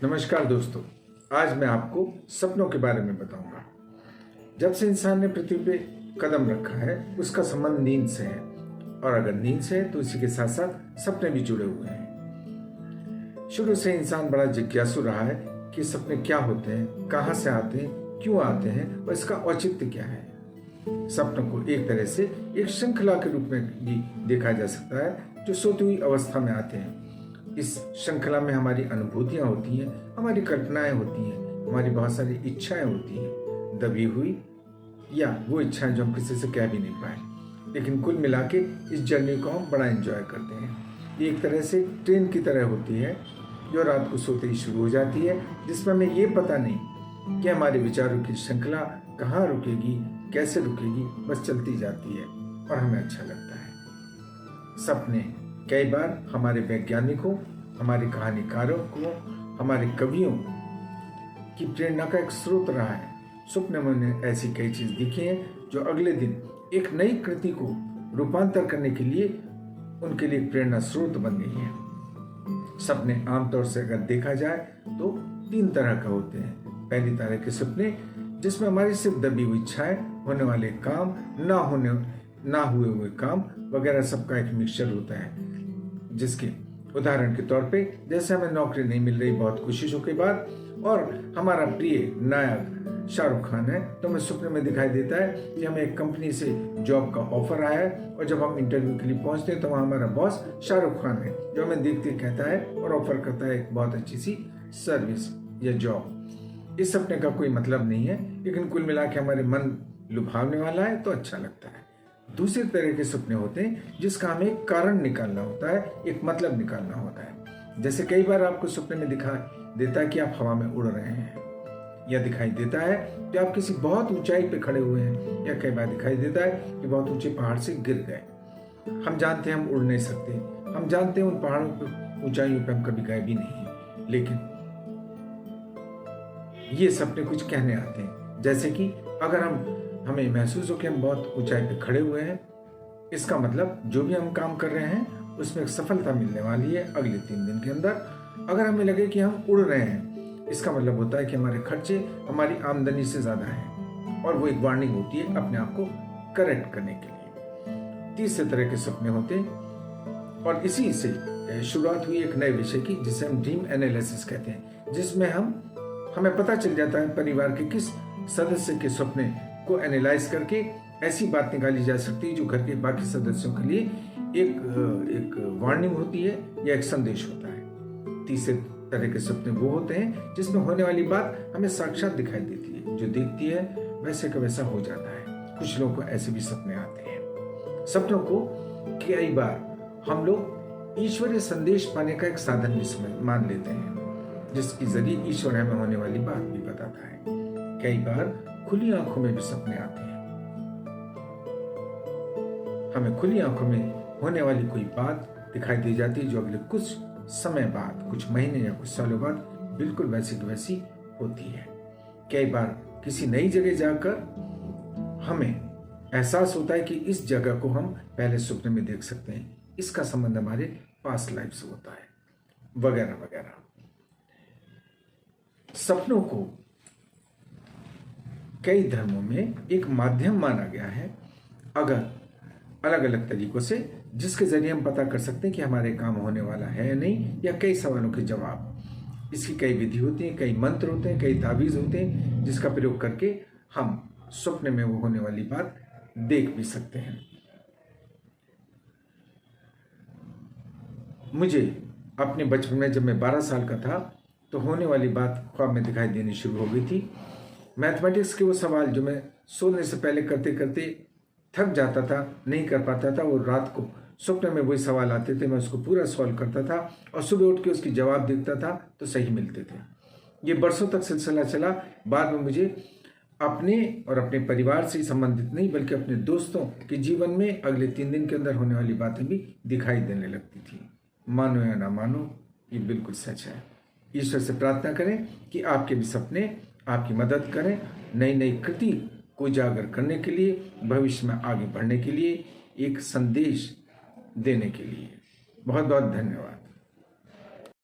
नमस्कार दोस्तों, आज मैं आपको सपनों के बारे में बताऊंगा। जब से इंसान ने पृथ्वी पे कदम रखा है उसका संबंध नींद से है, और अगर नींद से है तो इसी के साथ साथ सपने भी जुड़े हुए हैं। शुरू से इंसान बड़ा जिज्ञासु रहा है कि सपने क्या होते हैं, कहाँ से आते हैं, क्यों आते हैं और इसका औचित्य क्या है। सपनों को एक तरह से एक श्रृंखला के रूप में भी देखा जा सकता है जो सोती हुई अवस्था में आते हैं। इस श्रृंखला में हमारी अनुभूतियां होती हैं, हमारी कल्पनाएं होती हैं, हमारी बहुत सारी इच्छाएं होती हैं, दबी हुई या वो इच्छाएं जो हम किसी से कह भी नहीं पाए। लेकिन कुल मिला के इस जर्नी को हम बड़ा एंजॉय करते हैं। ये एक तरह से ट्रेन की तरह होती है जो रात को सोते ही शुरू हो जाती है, जिसमें हमें ये पता नहीं कि हमारे विचारों की श्रृंखला कहाँ रुकेगी, कैसे रुकेगी, बस चलती जाती है और हमें अच्छा लगता है। सपने कई बार हमारे वैज्ञानिकों, हमारे कहानीकारों को, हमारे कवियों की प्रेरणा का एक स्रोत रहा है। सपने में ऐसी कई चीज दिखी हैं जो अगले दिन एक नई कृति को रूपांतर करने के लिए उनके लिए प्रेरणा स्रोत बन गई है। सपने आमतौर से अगर देखा जाए तो 3 तरह का होते हैं। पहली तरह के सपने जिसमें हमारी सिर्फ दबी हुई इच्छाएं, होने वाले काम, ना हुए काम वगैरह सबका एक मिक्सचर होता है। जिसके उदाहरण के तौर पे जैसे हमें नौकरी नहीं मिल रही बहुत कोशिशों के बाद, और हमारा प्रिय नायक शाहरुख खान है, तो हमें सपने में दिखाई देता है कि हमें एक कंपनी से जॉब का ऑफर आया है, और जब हम इंटरव्यू के लिए पहुंचते हैं तो वहाँ हमारा बॉस शाहरुख खान है जो हमें देखते कहता है और ऑफर करता है एक बहुत अच्छी सी सर्विस या जॉब। इस सपने का कोई मतलब नहीं है, लेकिन कुल मिला के हमारे मन लुभावने वाला है तो अच्छा लगता है। दूसरे तरह के सपने होते हैं जिसका हमें एक कारण निकालना होता है, एक मतलब निकालना होता है। जैसे कई बार आपको सपने में दिखाई देता है कि आप हवा में उड़ रहे हैं, या दिखाई देता है कि आप किसी बहुत ऊंचाई पे खड़े हुए हैं, या कई बार दिखाई देता है कि बहुत ऊंचे पहाड़ से गिर गए। हम जानते हैं हम उड़ नहीं सकते, हम जानते हैं उन पहाड़ों पर, ऊंचाइयों पे हम कभी गए भी नहीं, लेकिन ये सपने कुछ कहने आते हैं। जैसे कि अगर हमें महसूस हो कि हम बहुत ऊंचाई पे खड़े हुए हैं, इसका मतलब जो भी हम काम कर रहे हैं उसमें एक सफलता मिलने वाली है अगले 3 दिन के अंदर। अगर हमें लगे कि हम उड़ रहे हैं, इसका मतलब होता है कि हमारे खर्चे हमारी आमदनी से ज्यादा हैं, और वो एक वार्निंग होती है अपने आप को करेक्ट करने के लिए। तीसरे तरह के सपने होते हैं, और इसी से शुरुआत हुई एक नए विषय की जिसे हम ड्रीम एनालिसिस कहते हैं, जिसमें हमें पता चल जाता है परिवार के किस सदस्य के सपने को एनालाइज करके ऐसी बात निकाली जा सकती है जो घर के बाकी सदस्यों के लिए एक वार्निंग होती है या एक संदेश होता है। तीसरे तरह के सपने वो होते हैं जिसमें होने वाली बात हमें साक्षात दिखाई देती है, जो देखती है वैसे का वैसा हो जाता है। कुछ लोगों को ऐसे भी सपने आते हैं। सपनों को कई बार हम लोग ईश्वरीय संदेश पाने का एक साधन भी मान लेते हैं, जिसके जरिए ईश्वर हमें होने वाली बात भी बताता है। कई बार खुली आंखों में भी सपने आते हैं। हमें खुली आंखों में होने वाली कोई बात दिखाई दे जाती है जो अगले कुछ समय बाद, कुछ महीने या कुछ सालों बाद बिल्कुल वैसी की वैसी होती है। कई बार किसी नई जगह जाकर हमें एहसास होता है कि इस जगह को हम पहले सपने में देख सकते हैं, इसका संबंध हमारे पास्ट लाइफ से होता है, वगैरह वगैरह। सपनों को कई धर्मों में एक माध्यम माना गया है, अगर अलग अलग तरीकों से, जिसके जरिए हम पता कर सकते हैं कि हमारे काम होने वाला है या नहीं, या कई सवालों के जवाब। इसकी कई विधि होती हैं, कई मंत्र होते हैं, कई ताबीज होते हैं, जिसका प्रयोग करके हम सपने में वो होने वाली बात देख भी सकते हैं। मुझे अपने बचपन में जब मैं 12 साल का था तो होने वाली बात ख्वाब में दिखाई देनी शुरू हो गई थी। मैथमेटिक्स के वो सवाल जो मैं सोने से पहले करते करते थक जाता था, नहीं कर पाता था, और रात को सपने में वही सवाल आते थे, मैं उसको पूरा सॉल्व करता था, और सुबह उठ के उसकी जवाब देखता था तो सही मिलते थे। ये बरसों तक सिलसिला चला। बाद में मुझे अपने और अपने परिवार से संबंधित नहीं बल्कि अपने दोस्तों के जीवन में अगले 3 दिन के अंदर होने वाली बातें भी दिखाई देने लगती थी। मानो या ना मानो, ये बिल्कुल सच है। ईश्वर से प्रार्थना करें कि आपके भी सपने आपकी मदद करें, नई नई कृति को उजागर करने के लिए, भविष्य में आगे बढ़ने के लिए, एक संदेश देने के लिए। बहुत बहुत धन्यवाद।